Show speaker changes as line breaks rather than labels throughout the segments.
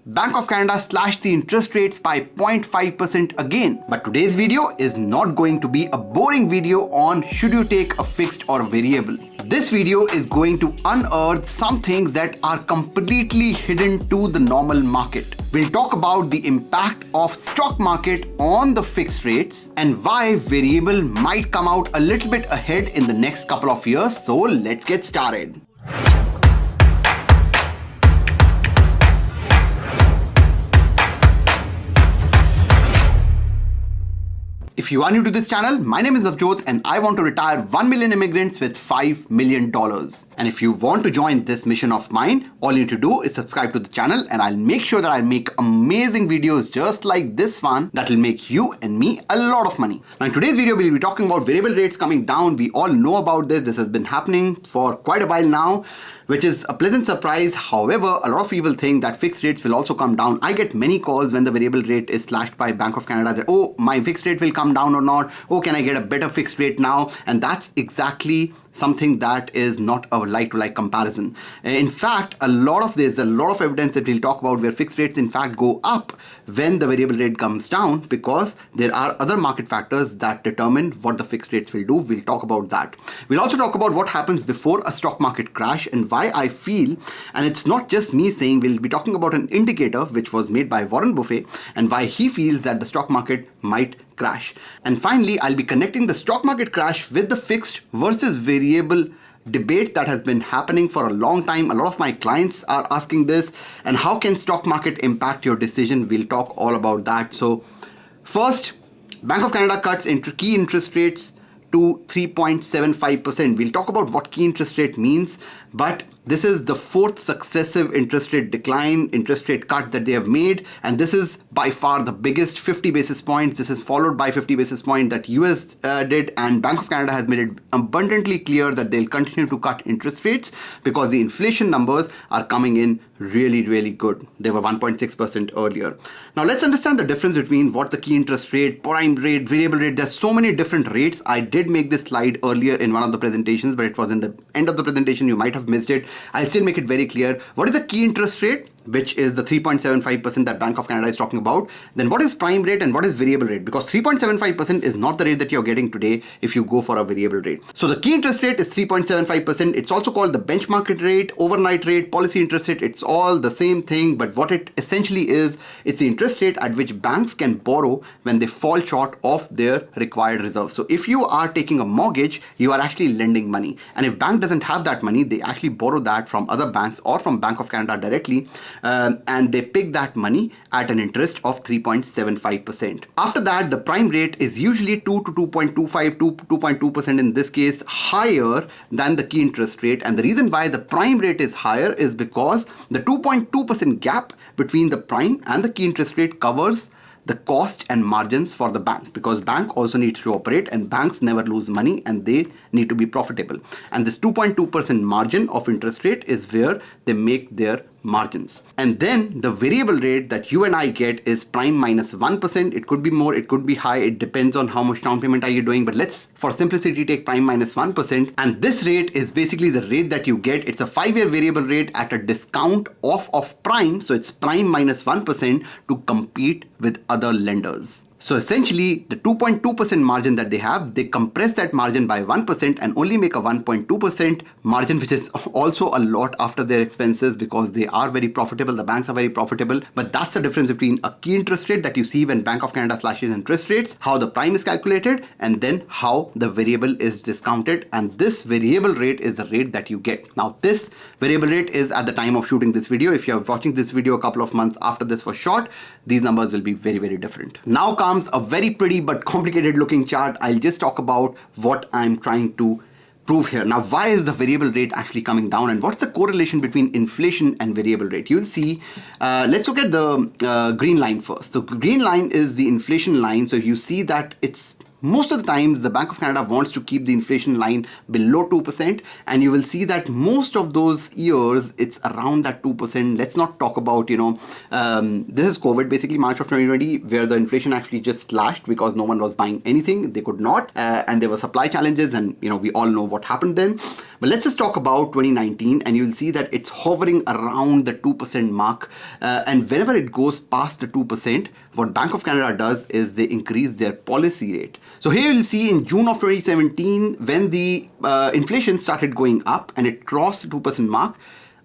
Bank of Canada slashed the interest rates by 0.5% again. But today's video is not going to be a boring video on should you take a fixed or a variable. This video is going to unearth some things that are completely hidden to the normal market. We'll talk about the impact of stock market on the fixed rates and why variable might come out a little bit ahead in the next couple of years. So let's get started. If you are new to this channel, my name is Navjot and I want to retire 1 million immigrants with $5 million. And if you want to join this mission of mine, all you need to do is subscribe to the channel and I'll make sure that I make amazing videos just like this one that will make you and me a lot of money. Now in today's video, we'll be talking about variable rates coming down. We all know about this. This has been happening for quite a while now, which is a pleasant surprise. However, a lot of people think that fixed rates will also come down. I get many calls when the variable rate is slashed by Bank of Canada that, oh, my fixed rate will come down or not. Oh, can I get a better fixed rate now? And that's exactly something that is not a like-to-like comparison. In fact, there's a lot of evidence that we'll talk about where fixed rates in fact go up when the variable rate comes down because there are other market factors that determine what the fixed rates will do. We'll talk about that. We'll also talk about what happens before a stock market crash and why I feel, and it's not just me saying, we'll be talking about an indicator which was made by Warren Buffett and why he feels that the stock market might crash. And finally, I'll be connecting the stock market crash with the fixed versus variable debate that has been happening for a long time. A lot of my clients are asking this, and how can stock market impact your decision? We'll talk all about that. So first, Bank of Canada cuts into key interest rates to 3.75%. We'll talk about what key interest rate means, but this is the fourth successive interest rate cut that they have made, and this is by far the biggest, 50 basis points. This is followed by 50 basis points that US did, and Bank of Canada has made it abundantly clear that they'll continue to cut interest rates because the inflation numbers are coming in really good. They were 1.6% earlier. Now let's understand the difference between what the key interest rate, prime rate, variable rate. There's so many different rates. I did make this slide earlier in one of the presentations, but it was in the end of the presentation. You might have missed it. I'll still make it very clear. What is the key interest rate, which is the 3.75% that Bank of Canada is talking about? Then what is prime rate and what is variable rate? Because 3.75% is not the rate that you're getting today if you go for a variable rate. So the key interest rate is 3.75%. It's also called the benchmark rate, overnight rate, policy interest rate. It's all the same thing, but what it essentially is, it's the interest rate at which banks can borrow when they fall short of their required reserves. So if you are taking a mortgage, you are actually lending money. And if bank doesn't have that money, they actually borrow that from other banks or from Bank of Canada directly. And they pick that money at an interest of 3.75%. After that, the prime rate is usually 2 to 2.25 to 2.2% in this case, higher than the key interest rate. And the reason why the prime rate is higher is because the 2.2% gap between the prime and the key interest rate covers the cost and margins for the bank, because bank also needs to operate and banks never lose money and they need to be profitable. And this 2.2% margin of interest rate is where they make their margins. And then the variable rate that you and I get is prime minus 1%. It could be more, it could be high. It depends on how much down payment are you doing. But let's, for simplicity, take prime minus 1%. And this rate is basically the rate that you get. It's a 5-year variable rate at a discount of prime. So it's prime minus 1% to compete with other lenders. So essentially, the 2.2% margin that they have, they compress that margin by 1% and only make a 1.2% margin, which is also a lot after their expenses because they are very profitable. The banks are very profitable. But that's the difference between a key interest rate that you see when Bank of Canada slashes interest rates, how the prime is calculated, and then how the variable is discounted. And this variable rate is the rate that you get. Now, this variable rate is at the time of shooting this video. If you're watching this video a couple of months after this was shot, these numbers will be very different. Now comes a very pretty but complicated looking chart. I'll just talk about what I'm trying to prove here. Now, why is the variable rate actually coming down and what's the correlation between inflation and variable rate? You'll see, let's look at the green line first. So green line is the inflation line. So you see that it's most of the times the Bank of Canada wants to keep the inflation line below 2%, and you will see that most of those years it's around that 2%. Let's not talk about, this is COVID, basically March of 2020, where the inflation actually just slashed because no one was buying anything. They could not, and there were supply challenges, and we all know what happened then. But let's just talk about 2019, and you'll see that it's hovering around the 2% mark, and whenever it goes past the 2%, what Bank of Canada does is they increase their policy rate. So here you'll see in June of 2017, when the inflation started going up and it crossed the 2% mark,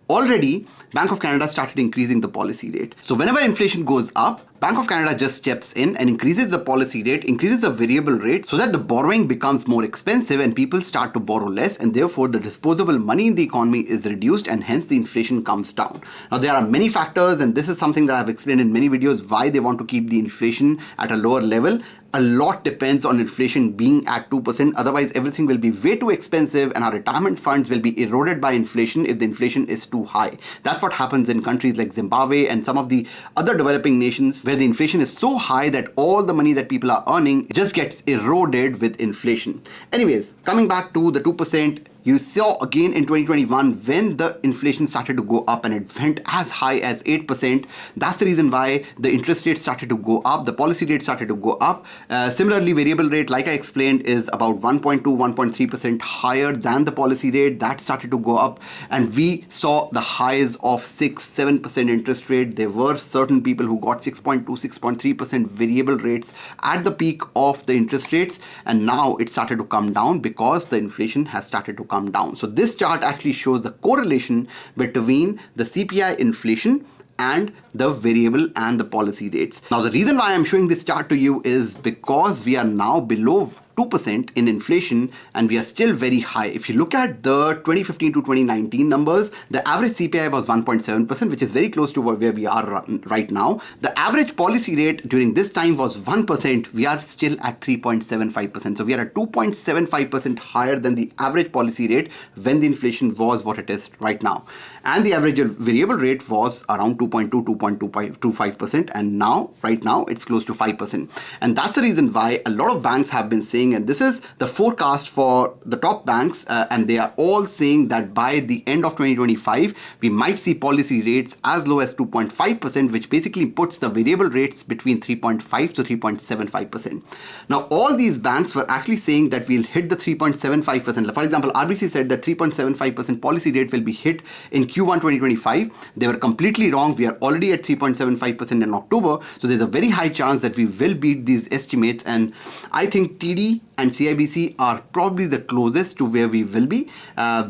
already Bank of Canada started increasing the policy rate. So whenever inflation goes up, Bank of Canada just steps in and increases the policy rate, increases the variable rate, so that the borrowing becomes more expensive and people start to borrow less, and therefore the disposable money in the economy is reduced, and hence the inflation comes down. Now there are many factors, and this is something that I've explained in many videos, why they want to keep the inflation at a lower level. A lot depends on inflation being at 2%. Otherwise, everything will be way too expensive and our retirement funds will be eroded by inflation if the inflation is too high. That's what happens in countries like Zimbabwe and some of the other developing nations, where the inflation is so high that all the money that people are earning just gets eroded with inflation. Anyways, coming back to the 2%, you saw again in 2021 when the inflation started to go up and it went as high as 8%. That's the reason why the interest rate started to go up, the policy rate started to go up. Similarly, variable rate, like I explained, is about 1.2, 1.3% higher than the policy rate. That started to go up, and we saw the highs of 6, 7% interest rate. There were certain people who got 6.2, 6.3% variable rates at the peak of the interest rates, and now it started to come down because the inflation has started to come down. So this chart actually shows the correlation between the CPI inflation and the variable and the policy rates. Now the reason why I'm showing this chart to you is because we are now below 2% in inflation and we are still very high. If you look at the 2015 to 2019 numbers, the average CPI was 1.7%, which is very close to where we are right now. The average policy rate during this time was 1%. We are still at 3.75%. So we are at 2.75% higher than the average policy rate when the inflation was what it is right now. And the average variable rate was around 2.2, 2.25%, and now, right now, it's close to 5%. And that's the reason why a lot of banks have been saying, and this is the forecast for the top banks, and they are all saying that by the end of 2025, we might see policy rates as low as 2.5%, which basically puts the variable rates between 3.5 to 3.75%. Now, all these banks were actually saying that we'll hit the 3.75%. For example, RBC said that 3.75% policy rate will be hit in Q1 2025. They were completely wrong. We are already at 3.75% in October. So there's a very high chance that we will beat these estimates. And I think TD and CIBC are probably the closest to where we will be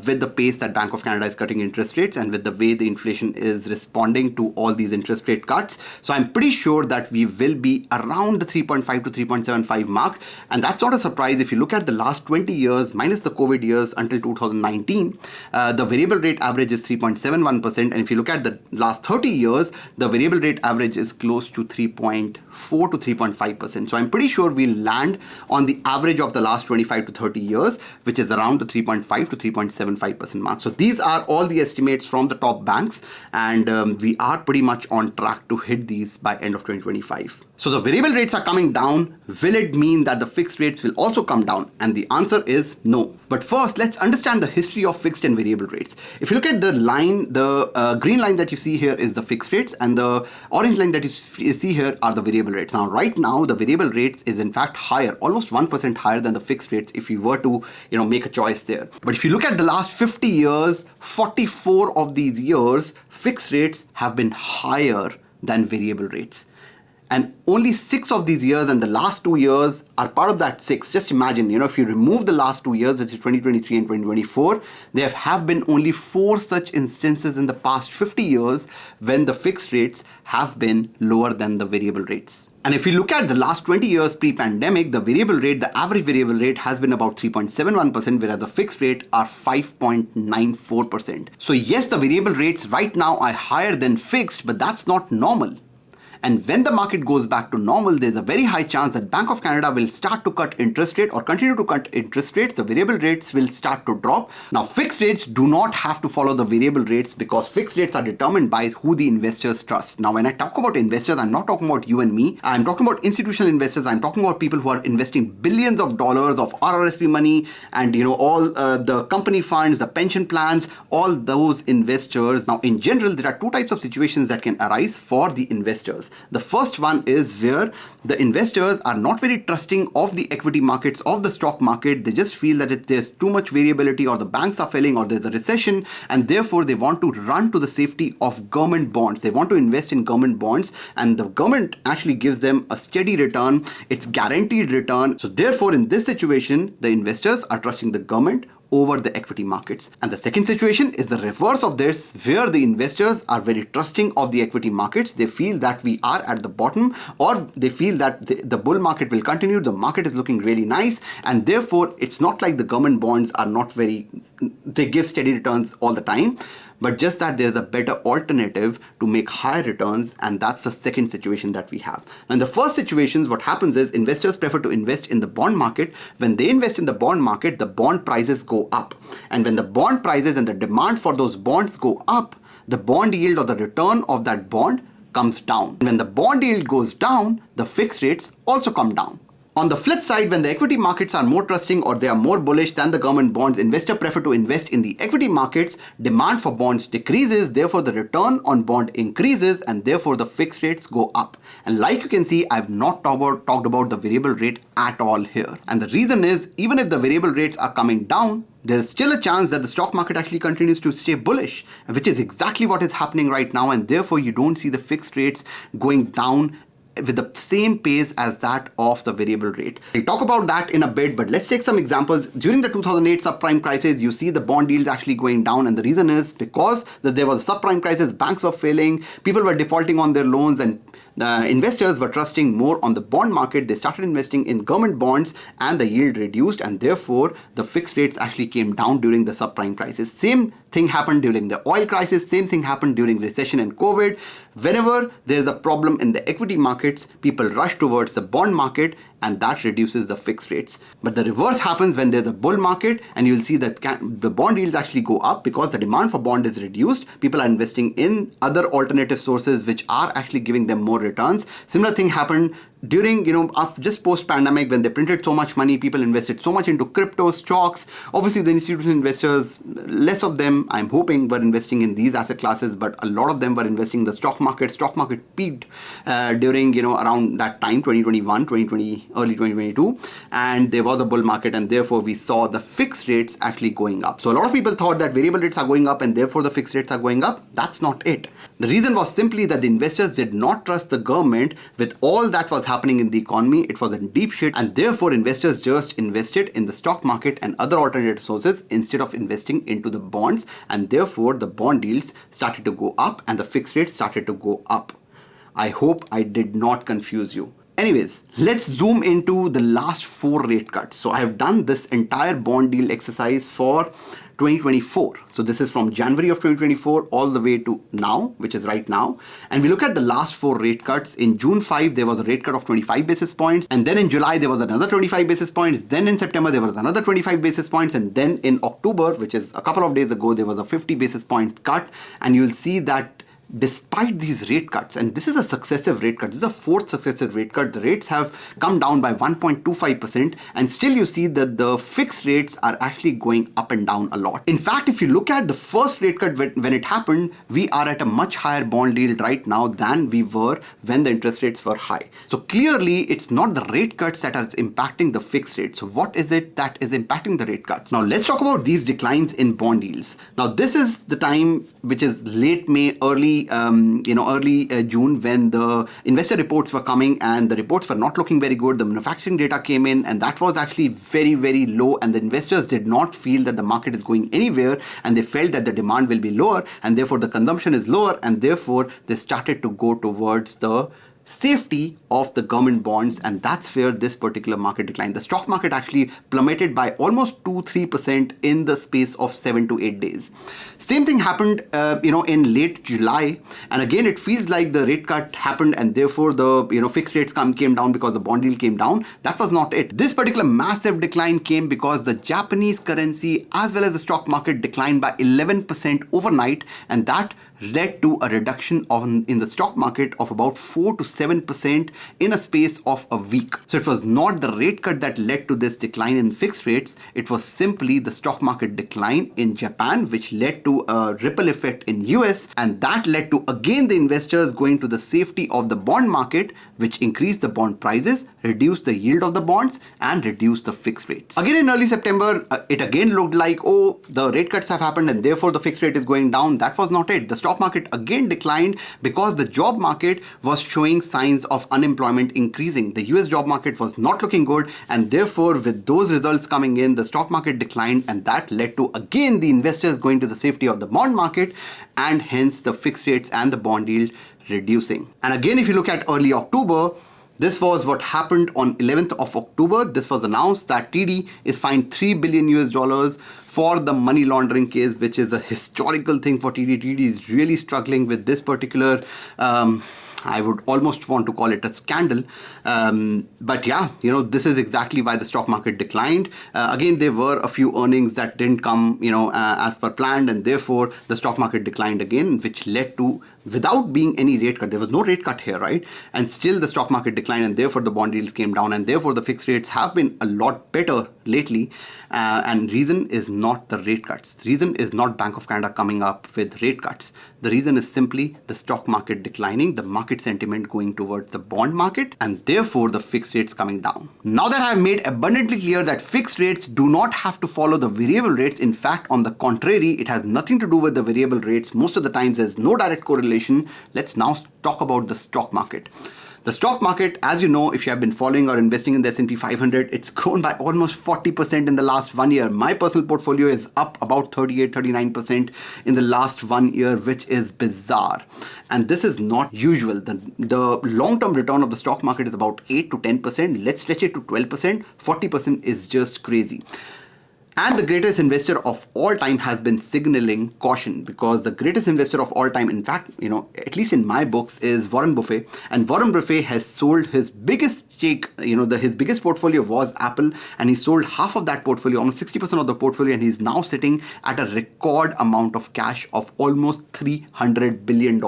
with the pace that Bank of Canada is cutting interest rates and with the way the inflation is responding to all these interest rate cuts. So I'm pretty sure that we will be around the 3.5 to 3.75 mark. And that's not a surprise. If you look at the last 20 years minus the COVID years until 2019, the variable rate average is 3.71%. And if you look at the last 30 years, the variable rate average is close to 3.4 to 3.5%. So I'm pretty sure we'll land on the average of the last 25 to 30 years, which is around the 3.5 to 3.75% mark. So these are all the estimates from the top banks, and we are pretty much on track to hit these by end of 2025. So the variable rates are coming down. Will it mean that the fixed rates will also come down? And the answer is no. But first, let's understand the history of fixed and variable rates. If you look at the line, the green line that you see here is the fixed rates, and the orange line that you see here are the variable rates. Now, right now, the variable rates is in fact higher, almost 1% higher than the fixed rates if you were to, make a choice there. But if you look at the last 50 years, 44 of these years, fixed rates have been higher than variable rates. And only 6 of these years and the last 2 years are part of that 6. Just imagine, if you remove the last 2 years, which is 2023 and 2024, there have been only 4 such instances in the past 50 years when the fixed rates have been lower than the variable rates. And if you look at the last 20 years pre-pandemic, the variable rate, the average variable rate has been about 3.71%, whereas the fixed rate are 5.94%. So yes, the variable rates right now are higher than fixed, but that's not normal. And when the market goes back to normal, there's a very high chance that Bank of Canada will start to cut interest rate or continue to cut interest rates. The variable rates will start to drop. Now, fixed rates do not have to follow the variable rates because fixed rates are determined by who the investors trust. Now, when I talk about investors, I'm not talking about you and me. I'm talking about institutional investors. I'm talking about people who are investing billions of dollars of RRSP money and, all the company funds, the pension plans, all those investors. Now, in general, there are two types of situations that can arise for the investors. The first one is where the investors are not very trusting of the equity markets, of the stock market. They just feel that there's too much variability, or the banks are failing, or there's a recession, and therefore they want to run to the safety of government bonds. They want to invest in government bonds, and the government actually gives them a steady return. It's guaranteed return. So therefore, in this situation, the investors are trusting the government over the equity markets. And the second situation is the reverse of this, where the investors are very trusting of the equity markets. They feel that we are at the bottom, or they feel that the bull market will continue. The market is looking really nice, and therefore it's not like the government bonds are not they give steady returns all the time, but just that there's a better alternative to make higher returns, and that's the second situation that we have. And the first situations, what happens is investors prefer to invest in the bond market. When they invest in the bond market, the bond prices go up. And when the bond prices and the demand for those bonds go up, the bond yield or the return of that bond comes down. When the bond yield goes down, the fixed rates also come down. On the flip side, when the equity markets are more trusting or they are more bullish than the government bonds, investors prefer to invest in the equity markets. Demand for bonds decreases, therefore the return on bond increases, and therefore the fixed rates go up. And like you can see, I've not talked about the variable rate at all here. And the reason is, even if the variable rates are coming down, there is still a chance that the stock market actually continues to stay bullish, which is exactly what is happening right now. And therefore you don't see the fixed rates going down with the same pace as that of the variable rate. We'll talk about that in a bit, but let's take some examples. During the 2008 subprime crisis, you see the bond yields actually going down, and the reason is because there was a subprime crisis, banks were failing, people were defaulting on their loans, and investors were trusting more on the bond market. They started investing in government bonds, and the yield reduced, and therefore the fixed rates actually came down during the subprime crisis. Same thing happened during the oil crisis, same thing happened during recession and COVID. Whenever there's a problem in the equity markets, people rush towards the bond market, and that reduces the fixed rates. But the reverse happens when there's a bull market, and you'll see that the bond yields actually go up because the demand for bond is reduced. People are investing in other alternative sources which are actually giving them more returns. Similar thing happened during, just post-pandemic, when they printed so much money, people invested so much into crypto stocks. Obviously, the institutional investors, less of them, I'm hoping, were investing in these asset classes, but a lot of them were investing in the stock market. Stock market peaked during, around that time, 2021, 2020, early 2022, and there was a bull market, and therefore we saw the fixed rates actually going up. So a lot of people thought that variable rates are going up and therefore the fixed rates are going up. That's not it. The reason was simply that the investors did not trust the government with all that was happening in the economy. It was in deep shit, and therefore investors just invested in the stock market and other alternative sources instead of investing into the bonds, and therefore the bond yields started to go up and the fixed rates started to go up. I hope I did not confuse you. Anyways, let's zoom into the last 4 rate cuts. So I have done this entire bond deal exercise for 2024. So this is from January of 2024 all the way to now, which is right now. And we look at the last 4 rate cuts. In June 5, there was a rate cut of 25 basis points. And then in July, there was another 25 basis points. Then in September, there was another 25 basis points. And then in October, which is a couple of days ago, there was a 50 basis point cut. And you'll see that despite these rate cuts, and this is a successive rate cut, this is a 4th successive rate cut, the rates have come down by 1.25%, and still you see that the fixed rates are actually going up and down a lot. In fact, if you look at the first rate cut when it happened, we are at a much higher bond yield right now than we were when the interest rates were high. So clearly, it's not the rate cuts that are impacting the fixed rates. So what is it that is impacting the rate cuts? Now let's talk about these declines in bond yields. Now this is the time which is late May, early June, when the investor reports were coming and the reports were not looking very good. The manufacturing data came in and that was actually very, very low, and the investors did not feel that the market is going anywhere, and they felt that the demand will be lower and therefore the consumption is lower, and therefore they started to go towards the safety of the government bonds, and that's where this particular market declined. The stock market actually plummeted by almost 2-3% in the space of 7 to 8 days. Same thing happened in late July, and again it feels like the rate cut happened and therefore the fixed rates came down because the bond yield came down. That was not it. This particular massive decline came because the Japanese currency as well as the stock market declined by 11% overnight, and that led to a reduction in the stock market of about 4 to 7% in a space of a week. So it was not the rate cut that led to this decline in fixed rates. It was simply the stock market decline in Japan, which led to a ripple effect in US, and that led to again the investors going to the safety of the bond market, which increased the bond prices, reduced the yield of the bonds, and reduced the fixed rates. Again in early September, it again looked like, oh, the rate cuts have happened and therefore the fixed rate is going down. That was not it. The stock market again declined because the job market was showing signs of unemployment increasing. The US job market was not looking good, and therefore with those results coming in, the stock market declined, and that led to again the investors going to the safety of the bond market, and hence the fixed rates and the bond yield reducing. And again, if you look at early October, this was what happened on 11th of October. This was announced that TD is fined $3 billion US for the money laundering case, which is a historical thing for TD. TD is really struggling with this particular I would almost want to call it a scandal. But yeah, this is exactly why the stock market declined. Again, there were a few earnings that didn't come, as per planned, and therefore the stock market declined again, which led to, without being any rate cut, there was no rate cut here, right? And still the stock market declined, and therefore the bond yields came down, and therefore the fixed rates have been a lot better lately. And reason is not the rate cuts. The reason is not Bank of Canada coming up with rate cuts. The reason is simply the stock market declining, the market sentiment going towards the bond market, and therefore the fixed rates coming down. Now that I have made abundantly clear that fixed rates do not have to follow the variable rates, in fact, on the contrary, it has nothing to do with the variable rates. Most of the times there's no direct correlation. Let's now talk about the stock market. The stock market, as you know, if you have been following or investing in the S&P 500, it's grown by almost 40% in the last 1 year. My personal portfolio is up about 38-39% in the last 1 year, which is bizarre. And this is not usual. The long-term return of the stock market is about 8 to 10%. Let's stretch it to 12%. 40% is just crazy. And the greatest investor of all time has been signaling caution, because the greatest investor of all time, in fact, at least in my books, is Warren Buffett. And Warren Buffett has sold his biggest stake, his biggest portfolio was Apple, and he sold half of that portfolio, almost 60% of the portfolio, and he's now sitting at a record amount of cash of almost $300 billion.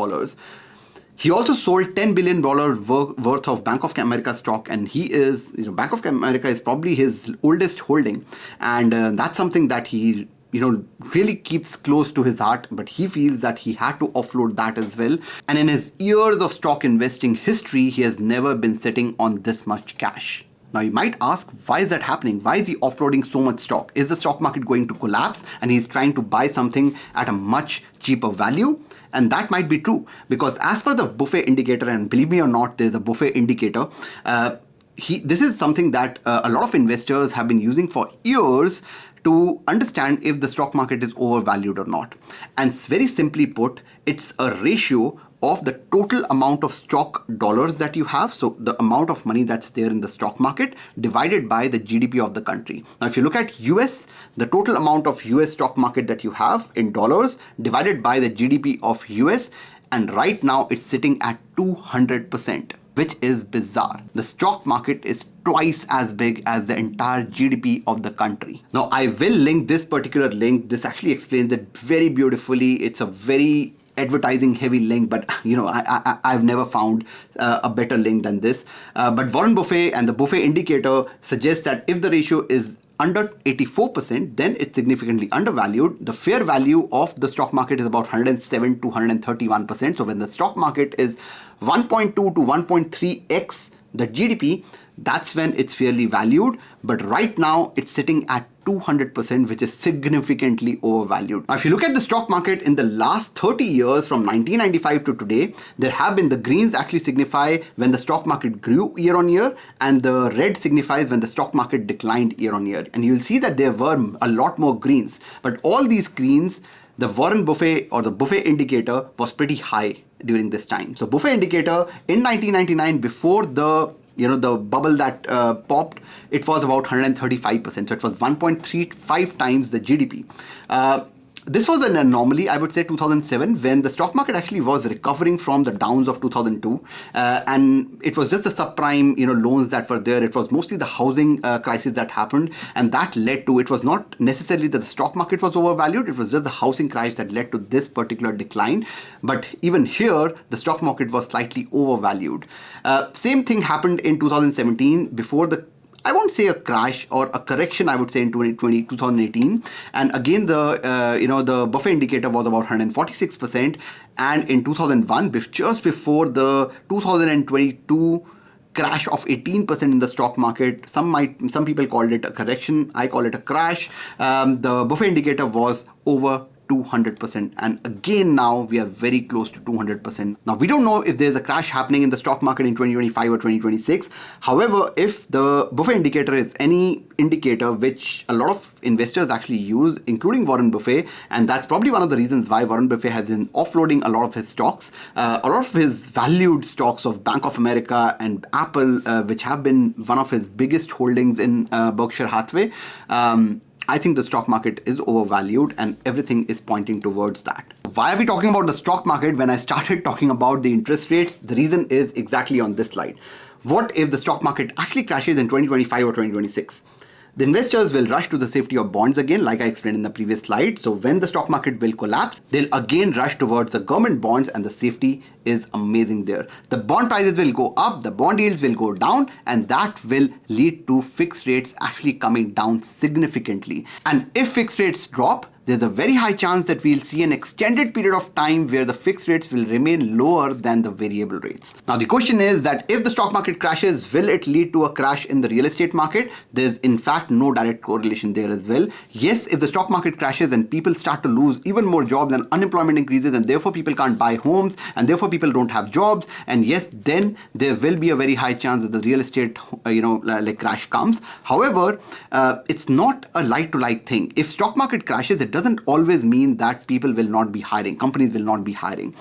He also sold $10 billion worth of Bank of America stock, and he is, Bank of America is probably his oldest holding, and that's something that he, really keeps close to his heart, but he feels that he had to offload that as well. And in his years of stock investing history, he has never been sitting on this much cash. Now you might ask, why is that happening? Why is he offloading so much stock? Is the stock market going to collapse and he's trying to buy something at a much cheaper value? And that might be true, because as per the Buffett indicator, and believe me or not, there's a Buffett indicator, this is something that a lot of investors have been using for years to understand if the stock market is overvalued or not. And very simply put, it's a ratio of the total amount of stock dollars that you have, so the amount of money that's there in the stock market, divided by the GDP of the country. Now, if you look at US, the total amount of US stock market that you have in dollars divided by the GDP of US, and right now it's sitting at 200%, which is bizarre. The stock market is twice as big as the entire GDP of the country. Now, I will link this particular link. This actually explains it very beautifully. It's a very advertising heavy link, but I've never found a better link than this. But Warren Buffett and the Buffett indicator suggests that if the ratio is under 84%, then it's significantly undervalued. The fair value of the stock market is about 107 to 131%. So when the stock market is 1.2 to 1.3x the GDP, that's when it's fairly valued. But right now it's sitting at 200%, which is significantly overvalued. Now, if you look at the stock market in the last 30 years, from 1995 to today, there have been, the greens actually signify when the stock market grew year on year, and the red signifies when the stock market declined year on year. And you'll see that there were a lot more greens, but all these greens, the Warren Buffett or the Buffett indicator was pretty high. during this time. So Buffett indicator in 1999, before the the bubble that popped, it was about 135%. So it was 1.35 times the GDP. This was an anomaly, I would say, 2007, when the stock market actually was recovering from the downs of 2002, and it was just the subprime, loans that were there. It was mostly the housing crisis that happened, and that led to, it was not necessarily that the stock market was overvalued. It was just the housing crisis that led to this particular decline. But even here, the stock market was slightly overvalued. Same thing happened in 2017 before I won't say a crash or a correction, I would say, in 2018. And again, the Buffett indicator was about 146%. And in 2001, just before the 2022 crash of 18% in the stock market, some people called it a correction. I call it a crash. The Buffett indicator was over 200%, and again now we are very close to 200%. Now we don't know if there's a crash happening in the stock market in 2025 or 2026. However, if the Buffett indicator is any indicator which a lot of investors actually use, including Warren Buffett, and that's probably one of the reasons why Warren Buffett has been offloading a lot of his stocks, a lot of his valued stocks of Bank of America and Apple, which have been one of his biggest holdings in Berkshire Hathaway. I think the stock market is overvalued, and everything is pointing towards that. Why are we talking about the stock market when I started talking about the interest rates? The reason is exactly on this slide. What if the stock market actually crashes in 2025 or 2026? The investors will rush to the safety of bonds again, like I explained in the previous slide. So when the stock market will collapse, they'll again rush towards the government bonds, and the safety is amazing there. The bond prices will go up, the bond yields will go down, and that will lead to fixed rates actually coming down significantly. And if fixed rates drop, there's a very high chance that we'll see an extended period of time where the fixed rates will remain lower than the variable rates. Now the question is that if the stock market crashes, will it lead to a crash in the real estate market? There's in fact no direct correlation there as well. Yes, if the stock market crashes and people start to lose even more jobs and unemployment increases, and therefore people can't buy homes, and therefore people don't have jobs, and yes, then there will be a very high chance that the real estate like crash comes. However, it's not a like-to-like thing. If stock market crashes, it doesn't always mean that people will not be hiring, companies will not be hiring.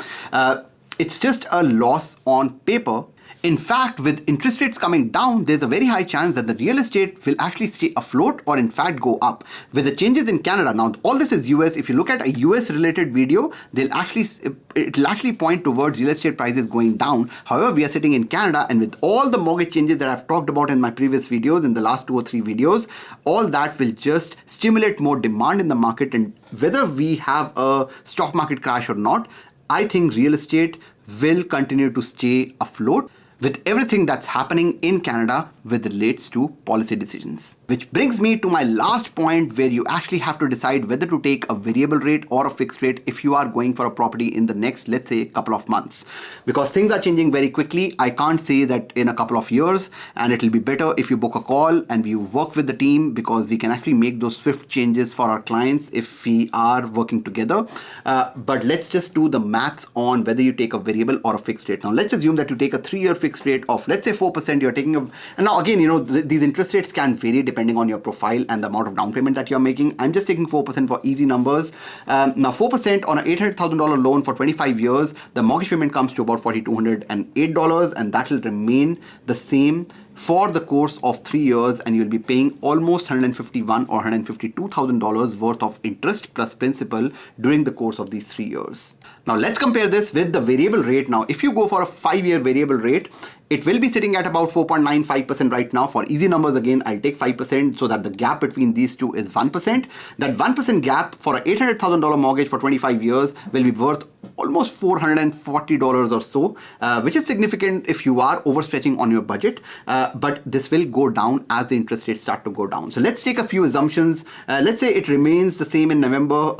It's just a loss on paper. In fact, with interest rates coming down, there's a very high chance that the real estate will actually stay afloat or in fact go up. With the changes in Canada, now all this is US. If you look at a US related video, it'll actually point towards real estate prices going down. However, we are sitting in Canada, and with all the mortgage changes that I've talked about in my previous videos, in the last 2 or 3 videos, all that will just stimulate more demand in the market. And whether we have a stock market crash or not, I think real estate will continue to stay afloat with everything that's happening in Canada with relates to policy decisions. Which brings me to my last point, where you actually have to decide whether to take a variable rate or a fixed rate if you are going for a property in the next, let's say, couple of months. Because things are changing very quickly. I can't say that in a couple of years, and it'll be better if you book a call and you work with the team, because we can actually make those swift changes for our clients if we are working together. But let's just do the maths on whether you take a variable or a fixed rate. Now let's assume that you take a 3-year fixed rate of, let's say, 4%. You're taking and now again, these interest rates can vary depending on your profile and the amount of down payment that you're making. I'm just taking 4% for easy numbers. Now 4% on an $800,000 loan for 25 years, the mortgage payment comes to about $4,208, and that will remain the same for the course of 3 years, and you'll be paying almost $151,000 or $152,000 worth of interest plus principal during the course of these 3 years. Now let's compare this with the variable rate. Now if you go for a 5-year variable rate, it will be sitting at about 4.95% right now. For easy numbers, again, I'll take 5% so that the gap between these two is 1%. That 1% gap for an $800,000 mortgage for 25 years will be worth almost $440 or so, which is significant if you are overstretching on your budget. But this will go down as the interest rates start to go down. So let's take a few assumptions. Let's say it remains the same in November,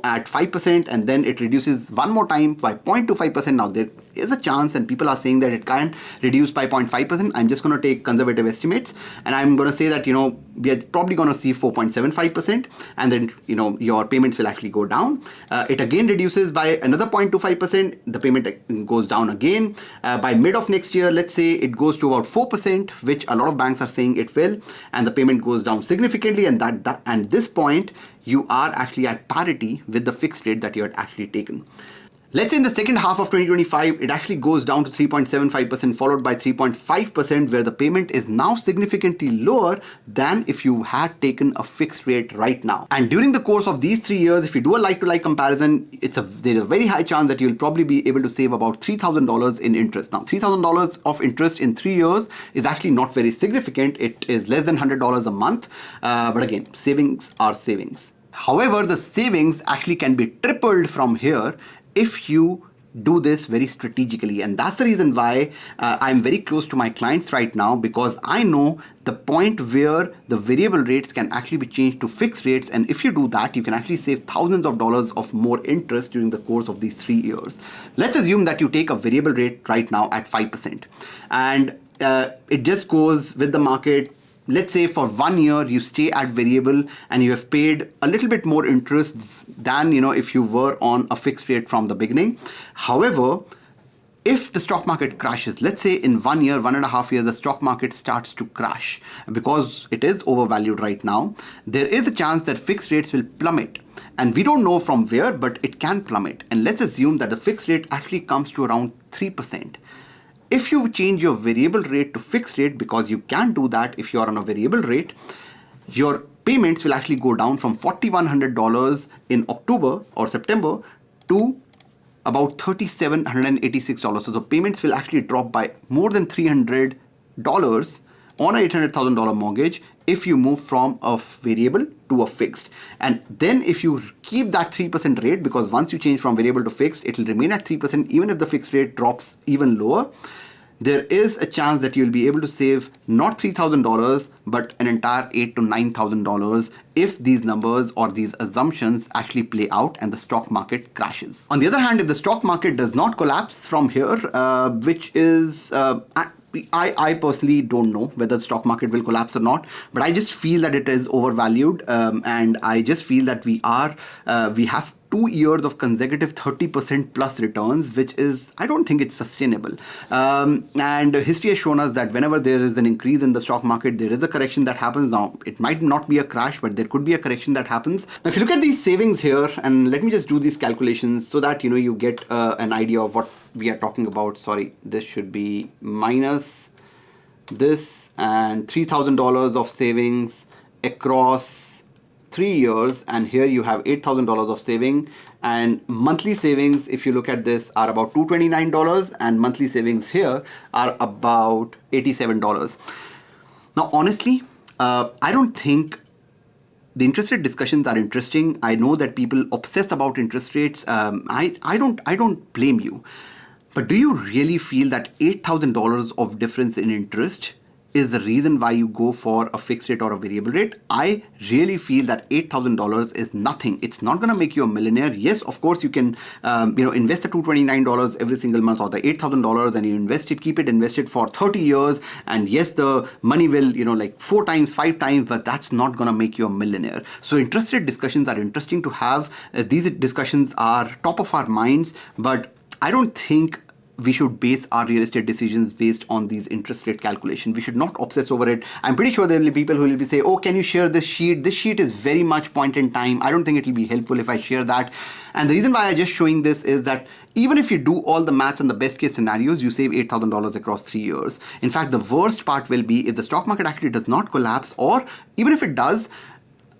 at 5%, and then it reduces one more time by 0.25%. Now there is a chance, and people are saying that it can reduce by 0.5%. I'm just going to take conservative estimates, and I'm going to say that, we are probably going to see 4.75%, and then, your payments will actually go down. It again reduces by another 0.25%. The payment goes down again. By mid of next year, let's say it goes to about 4%, which a lot of banks are saying it will, and the payment goes down significantly. And at this point, you are actually at parity with the fixed rate that you had actually taken. Let's say in the second half of 2025, it actually goes down to 3.75%, followed by 3.5%, where the payment is now significantly lower than if you had taken a fixed rate right now. And during the course of these 3 years, if you do a like-to-like comparison, there's a very high chance that you'll probably be able to save about $3,000 in interest. Now, $3,000 of interest in 3 years is actually not very significant. It is less than $100 a month. But again, savings are savings. However, the savings actually can be tripled from here if you do this very strategically. And that's the reason why I'm very close to my clients right now, because I know the point where the variable rates can actually be changed to fixed rates. And if you do that, you can actually save thousands of dollars of more interest during the course of these 3 years. Let's assume that you take a variable rate right now at 5%, and it just goes with the market. Let's say for 1 year you stay at variable and you have paid a little bit more interest than if you were on a fixed rate from the beginning. However, if the stock market crashes, let's say in 1 year, 1.5 years, the stock market starts to crash because it is overvalued right now, there is a chance that fixed rates will plummet. And we don't know from where, but it can plummet. And let's assume that the fixed rate actually comes to around 3%. If you change your variable rate to fixed rate, because you can do that if you are on a variable rate, your payments will actually go down from $4,100 in October or September to about $3,786. So the payments will actually drop by more than $300 on a $800,000 mortgage if you move from a variable to a fixed. And then if you keep that 3% rate, because once you change from variable to fixed, it will remain at 3% even if the fixed rate drops even lower, there is a chance that you'll be able to save not $3,000 but an entire $8,000 to $9,000 if these numbers or these assumptions actually play out and the stock market crashes. On the other hand, if the stock market does not collapse from here, which is I personally don't know whether the stock market will collapse or not, but I just feel that it is overvalued, and I just feel that we have 2 years of consecutive 30% plus returns, which is, I don't think it's sustainable. And history has shown us that whenever there is an increase in the stock market, there is a correction that happens. Now, it might not be a crash, but there could be a correction that happens. Now, if you look at these savings here, and let me just do these calculations so that you get an idea of what we are talking about. Sorry, this should be minus this, and $3,000 of savings across 3 years, and here you have $8,000 of saving, and monthly savings, if you look at this, are about $229, and monthly savings here are about $87. Now, honestly, I don't think the interest rate discussions are interesting. I know that people obsess about interest rates. I don't blame you. But do you really feel that $8,000 of difference in interest is the reason why you go for a fixed rate or a variable rate? I really feel that $8,000 is nothing. It's not going to make you a millionaire. Yes, of course, you can invest the $229 every single month or the $8,000 and you invest it, keep it invested for 30 years. And yes, the money will, like 4 times, 5 times, but that's not going to make you a millionaire. So interest rate discussions are interesting to have. These discussions are top of our minds, but I don't think we should base our real estate decisions based on these interest rate calculations. We should not obsess over it. I'm pretty sure there will be people who will be say, oh, can you share this sheet? This sheet is very much point in time. I don't think it will be helpful if I share that. And the reason why I'm just showing this is that even if you do all the maths and the best case scenarios, you save $8,000 across 3 years. In fact, the worst part will be if the stock market actually does not collapse, or even if it does,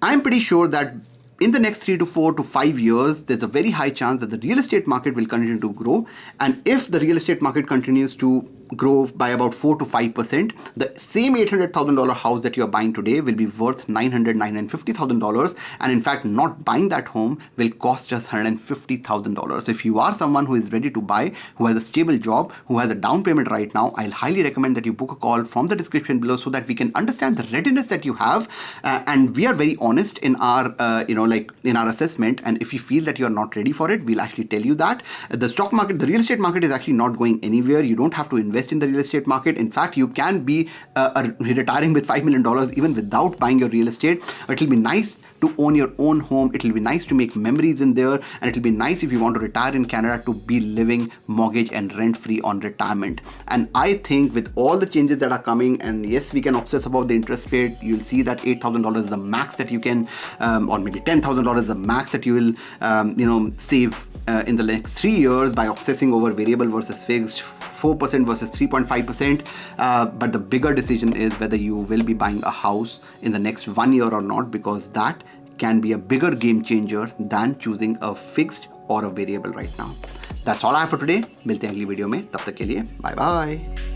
I'm pretty sure that in the next 3 to 4 to 5 years, there's a very high chance that the real estate market will continue to grow. And if the real estate market continues to grow by about 4 to 5%, the same $800,000 house that you're buying today will be worth $900,000, $950,000. And in fact, not buying that home will cost just $150,000. If you are someone who is ready to buy, who has a stable job, who has a down payment right now, I'll highly recommend that you book a call from the description below so that we can understand the readiness that you have. And we are very honest in our, in our assessment. And if you feel that you're not ready for it, we'll actually tell you that. The stock market, the real estate market is actually not going anywhere. You don't have to invest in the real estate market. In fact, you can be retiring with $5 million even without buying your real estate. But it'll be nice to own your own home. It will be nice to make memories in there, and it will be nice if you want to retire in Canada to be living mortgage and rent free on retirement. And I think with all the changes that are coming, and yes, we can obsess about the interest rate. You'll see that $8,000 is the max that you can, or maybe $10,000 is the max that you will, save in the next 3 years by obsessing over variable versus fixed, 4% versus 3.5%. But the bigger decision is whether you will be buying a house in the next 1 year or not, because that can be a bigger game changer than choosing a fixed or a variable right now. That's all I have for today. मिलते हैं अगली video में, तब तक के लिए bye bye.